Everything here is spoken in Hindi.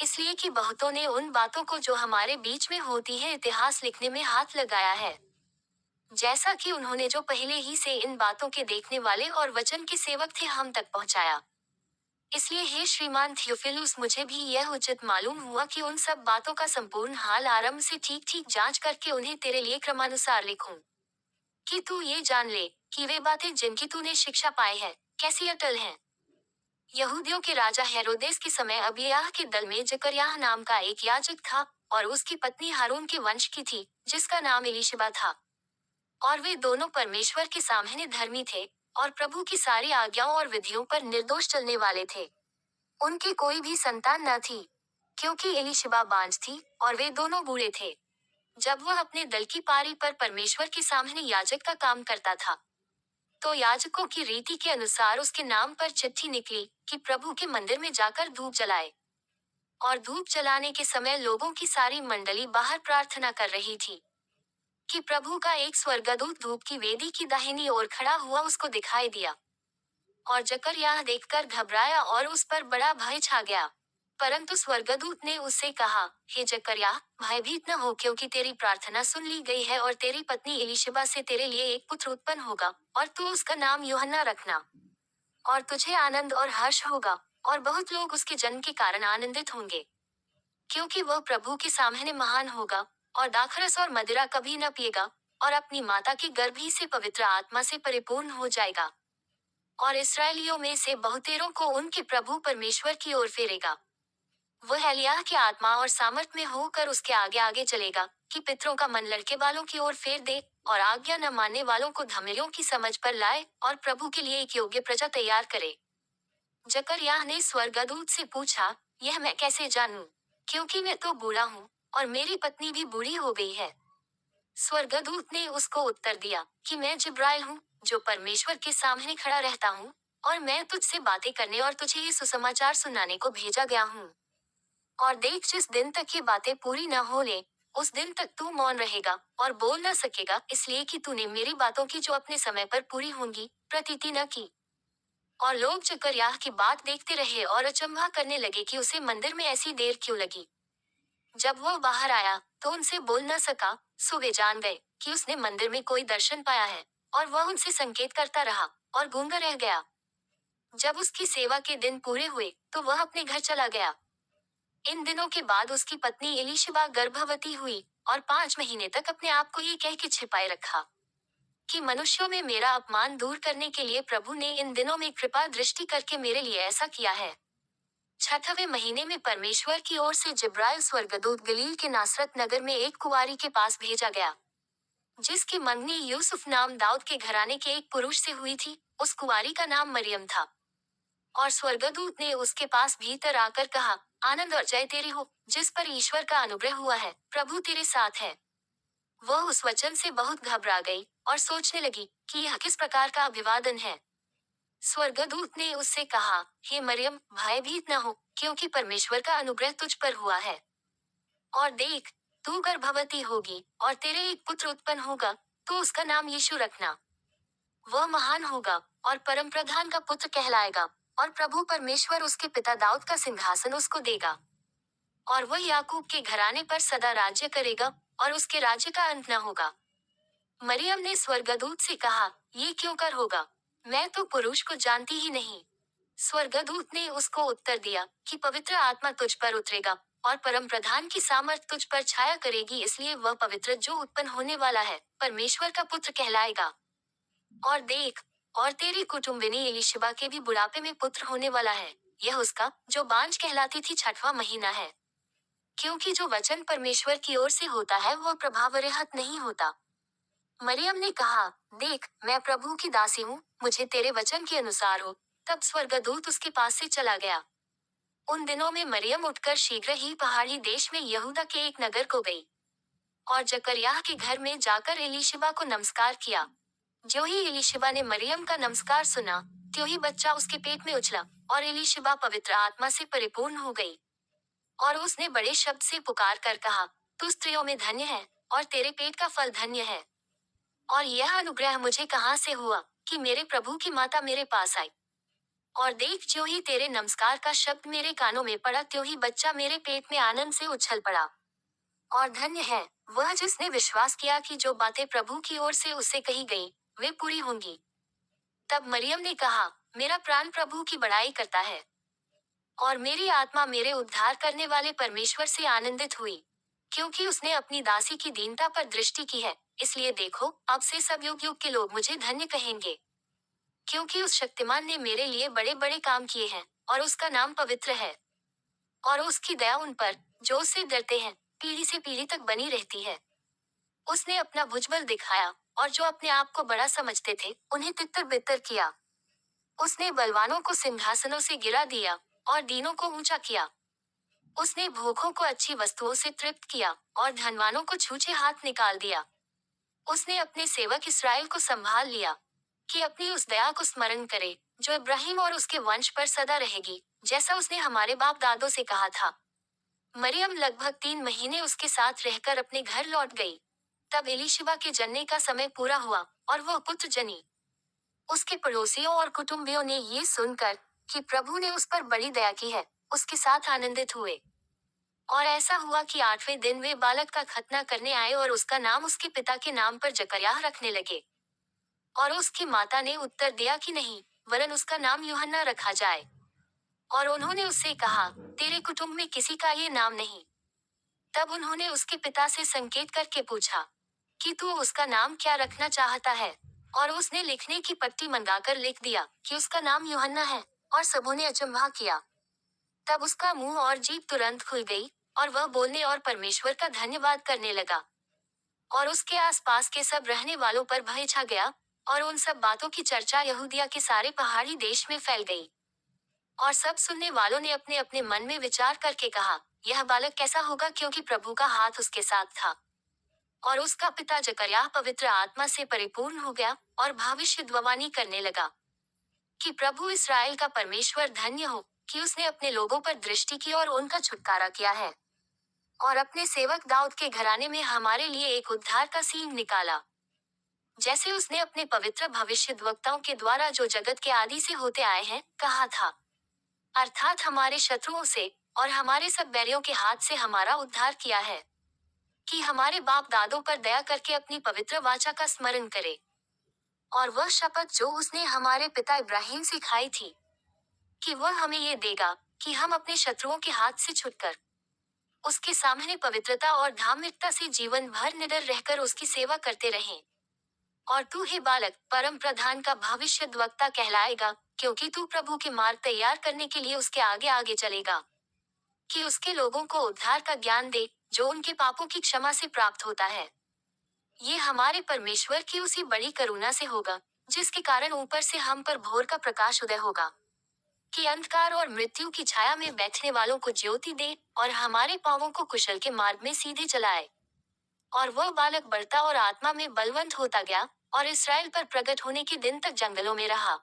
इसलिए कि बहुतों ने उन बातों को जो हमारे बीच में होती है इतिहास लिखने में हाथ लगाया है। जैसा कि उन्होंने जो पहले ही से इन बातों के देखने वाले और वचन के सेवक थे हम तक पहुंचाया। इसलिए हे श्रीमान थियोफिलुस, मुझे भी यह उचित मालूम हुआ कि उन सब बातों का संपूर्ण हाल आरंभ से ठीक ठीक जांच करके उन्हें तेरे लिए क्रमानुसार लिखूं, कि तू ये जान ले कि वे बातें जिनकी तूने शिक्षा पाई है कैसी अटल हैं। यहूदियों के राजा हेरोदेस के समय अबिय्याह के दल में जकर्याह नाम का एक याजक था, और उसकी पत्नी हारून के वंश की थी, जिसका नाम एलीशिबा था। और वे दोनों परमेश्वर के सामने धर्मी थे, और प्रभु की सारी आज्ञाओं और विधियों पर निर्दोष चलने वाले थे। उनकी कोई भी संतान न थी, क्योंकि एलीशिबा बांझ थी, और वे दोनों बूढ़े थे। जब वह अपने दल की पारी पर परमेश्वर के सामने याजक का काम करता था, तो याजकों की रीति के अनुसार उसके नाम पर चिट्ठी निकली कि प्रभु के मंदिर में जाकर धूप जलाए। और धूप जलाने के समय लोगों की सारी मंडली बाहर प्रार्थना कर रही थी, कि प्रभु का एक स्वर्गदूत धूप की वेदी की दाहिनी ओर खड़ा हुआ उसको दिखाई दिया। और जकर्याह देखकर घबराया और उस पर बड़ा भय छा गया। परंतु स्वर्गदूत ने उससे कहा, हे जकर्याह, भयभीत न हो, क्योंकि तेरी प्रार्थना सुन ली गई है, और तेरी पत्नी एलीशिबा से तेरे लिए एक पुत्र उत्पन्न होगा, और तू उसका नाम यूहन्ना रखना। और तुझे आनंद और हर्ष होगा, और बहुत लोग उसके जन्म के कारण आनंदित होंगे, क्योंकि वह प्रभु के सामने महान होगा, और दाखरस और मदिरा कभी न पिएगा, और अपनी माता के गर्भ ही से पवित्र आत्मा से परिपूर्ण हो जाएगा। और इस्राएलियों में से बहुतेरों को उनके प्रभु परमेश्वर की ओर फेरेगा। वह एलिय्याह की आत्मा और सामर्थ में होकर उसके आगे आगे चलेगा, कि पितरों का मन लड़के वालों की ओर फेर दे, और आज्ञा न मानने वालों को धर्मियों की समझ पर लाए, और प्रभु के लिए एक योग्य प्रजा तैयार करे। जकर्याह ने स्वर्गदूत से पूछा, यह मैं कैसे जानूं, क्योंकि मैं तो बूढ़ा हूँ, और मेरी पत्नी भी बूढ़ी हो गई है। स्वर्गदूत ने उसको उत्तर दिया, कि मैं जिब्राइल हूँ, जो परमेश्वर के सामने खड़ा रहता हूँ, और मैं तुझसे बातें करने और तुझे ये सुसमाचार सुनाने को भेजा गया हूँ। और देख, जिस दिन तक ये बातें पूरी न हो ले, उस दिन तक तू मौन रहेगा और बोल न सकेगा, इसलिए कि तूने मेरी बातों की जो अपने समय पर पूरी होंगी प्रतीति न की। और लोग जकर्याह की बात देखते रहे और अचंभा करने लगे कि उसे मंदिर में ऐसी देर क्यों लगी। जब वह बाहर आया तो उनसे बोल न सका, सो वे जान गए कि उसने मंदिर में कोई दर्शन पाया है, और वह उनसे संकेत करता रहा और गूंगा रह गया। जब उसकी सेवा के दिन पूरे हुए तो वह अपने घर चला गया। इन दिनों के बाद उसकी पत्नी एलीशिबा गर्भवती हुई, और 5 महीने तक अपने आप को ये कह के छिपाए रखा, कि मनुष्यों में मेरा अपमान दूर करने के लिए प्रभु ने इन दिनों में कृपा दृष्टि करके मेरे लिए ऐसा किया है। 6वें महीने में परमेश्वर की ओर से जिब्राइल स्वर्गदूत गलील के नासरत नगर में एक कुंवारी के पास भेजा गया, जिसकी मंगनी यूसुफ नाम दाऊद के घराने के एक पुरुष से हुई थी। उस कुंवारी का नाम मरियम था। और स्वर्गदूत ने उसके पास भीतर आकर कहा, आनंद और जय तेरी हो, जिस पर ईश्वर का अनुग्रह हुआ है, प्रभु तेरे साथ है। वह उस वचन से बहुत घबरा गई और सोचने लगी कि यह किस प्रकार का अभिवादन है। स्वर्गदूत ने उससे कहा, हे मरियम, भयभीत न हो, क्योंकि परमेश्वर का अनुग्रह तुझ पर हुआ है। और देख, तू गर्भवती होगी और तेरे एक पुत्र उत्पन्न होगा, तो उसका नाम यीशु रखना। वह महान होगा और परम प्रधान का पुत्र कहलाएगा, और प्रभु परमेश्वर उसके पिता दाऊद का सिंहासन उसको देगा, और वह याकूब के घराने पर सदा राज्य करेगा, और उसके राज्य का अंत न होगा। मरियम ने स्वर्गदूत से कहा, ये क्यों कर होगा, मैं तो पुरुष को जानती ही नहीं। स्वर्गदूत ने उसको उत्तर दिया कि पवित्र आत्मा तुझ पर उतरेगा, और परम प्रधान की सामर्थ तुझ पर छाया करेगी, इसलिए वह पवित्र जो उत्पन्न होने वाला है परमेश्वर का पुत्र कहलाएगा। और देख, और तेरी कुटुम्बिनी एलीशिबा के भी बुढ़ापे में पुत्र होने वाला है। यह उसका, जो बांझ कहलाती थी, 6वां महीना है, क्योंकि जो वचन परमेश्वर की ओर से होता है वह प्रभावरहित नहीं होता। मरियम ने कहा, देख, मैं प्रभु की दासी हूँ, मुझे तेरे वचन के अनुसार हो। तब स्वर्गदूत उसके पास से चला गया। उन दिनों में मरियम उठकर शीघ्र ही पहाड़ी देश में यहूदा के एक नगर को गई, और जकर्याह के घर में जाकर एलीशिबा को नमस्कार किया। ज्यों ही एलीशिबा ने मरियम का नमस्कार सुना, त्यों ही बच्चा उसके पेट में उछला, और एलीशिबा पवित्र आत्मा से परिपूर्ण हो गई। और उसने बड़े शब्द से पुकार कर कहा, तू स्त्रियों में धन्य है, और तेरे पेट का फल धन्य है। और यह अनुग्रह मुझे कहाँ से हुआ, कि मेरे प्रभु की माता मेरे पास आई। और देख, ज्यों ही तेरे नमस्कार का शब्द मेरे कानों में पड़ा, त्यों ही बच्चा मेरे पेट में आनंद से उछल पड़ा। और धन्य है वह जिसने विश्वास किया कि जो बातें प्रभु की ओर से उससे कही गई, वे पूरी होंगी। तब मरियम ने कहा, मेरा प्राण प्रभु की बड़ाई करता है, और मेरी आत्मा मेरे उद्धार करने वाले परमेश्वर से आनंदित हुई, क्योंकि उसने अपनी दासी की दीनता पर दृष्टि की है। इसलिए देखो, अब से सब युग युग के लोग मुझे धन्य कहेंगे, क्योंकि उस शक्तिमान ने मेरे लिए बड़े बड़े काम किए हैं, और उसका नाम पवित्र है। और उसकी दया उन पर जो उससे डरते हैं पीढ़ी से पीढ़ी तक बनी रहती है। उसने अपना भुजबल दिखाया, और जो अपने आप को बड़ा समझते थे उन्हें तितर बितर किया। उसने बलवानों को सिंहासनों से गिरा दिया, और दीनों को ऊंचा किया। उसने भूखों को अच्छी वस्तुओं से तृप्त किया, और धनवानों को छूछे हाथ निकाल दिया। उसने अपने सेवक इसराइल को संभाल लिया, कि अपनी उस दया को स्मरण करे जो इब्राहिम और उसके वंश पर सदा रहेगी, जैसा उसने हमारे बाप दादों से कहा था। मरियम लगभग 3 महीने उसके साथ रहकर अपने घर लौट गई। तब एलीशिबा के जनने का समय पूरा हुआ, और वह पुत्र जनी। उसके पड़ोसियों और कुटुंबियों ने ये सुनकर कि प्रभु ने उस पर बड़ी दया की है, उसके साथ आनंदित हुए। और ऐसा हुआ कि 8वें दिन वे बालक का खतना करने आए, और उसका नाम उसके पिता के नाम पर जकरयाह रखने लगे। और उसकी माता ने उत्तर दिया कि नहीं, वरन उसका नाम यूहन्ना रखा जाए। और उन्होंने उससे कहा, तेरे कुटुंब में किसी का ये नाम नहीं। तब उन्होंने उसके पिता से संकेत करके पूछा कि तू उसका नाम क्या रखना चाहता है। और उसने लिखने की पट्टी मंगाकर लिख दिया कि उसका नाम यूहन्ना है, और सबों ने अचंभा किया। तब उसका मुंह और जीभ तुरंत खुल गई, और वह बोलने और परमेश्वर का धन्यवाद करने लगा। और उसके आसपास के सब रहने वालों पर भय छा गया, और उन सब बातों की चर्चा यहूदिया के सारे पहाड़ी देश में फैल गई। और सब सुनने वालों ने अपने अपने मन में विचार करके कहा, यह बालक कैसा होगा, क्योंकि प्रभु का हाथ उसके साथ था। और उसका पिता जकरयाह पवित्र आत्मा से परिपूर्ण हो गया, और भविष्यद्वाणी करने लगा कि प्रभु इस्राएल का परमेश्वर धन्य हो, कि उसने अपने लोगों पर दृष्टि की और उनका छुटकारा किया है, और अपने सेवक दाऊद के घराने में हमारे लिए एक उद्धार का सींग निकाला, जैसे उसने अपने पवित्र भविष्यद्वक्ताओं के द्वारा जो जगत के आदि से होते आए हैं कहा था, अर्थात हमारे शत्रुओं से और हमारे सब बैरियों के हाथ से हमारा उद्धार किया है, कि हमारे बाप दादों पर दया करके अपनी पवित्र वाचा का स्मरण करे, और वह शपथ जो उसने हमारे पिता इब्राहिम से खाई थी, कि वह हमें ये देगा कि हम अपने शत्रुओं के हाथ से छुटकर उसके सामने पवित्रता और धार्मिकता से जीवन भर निडर रहकर उसकी सेवा करते रहें। और तू हे बालक परम प्रधान का भविष्यद्वक्ता कहलाएगा, क्योंकि तू प्रभु के मार्ग तैयार करने के लिए उसके आगे आगे चलेगा, कि उसके लोगों को उद्धार का ज्ञान दे जो उनके पापों की क्षमा से प्राप्त होता है। ये हमारे परमेश्वर की उसी बड़ी करुणा से होगा, जिसके कारण ऊपर से हम पर भोर का प्रकाश उदय होगा, कि अंधकार और मृत्यु की छाया में बैठने वालों को ज्योति दे, और हमारे पांवों को कुशल के मार्ग में सीधे चलाए। और वह बालक बढ़ता और आत्मा में बलवंत होता गया, और इसराइल पर प्रकट होने के दिन तक जंगलों में रहा।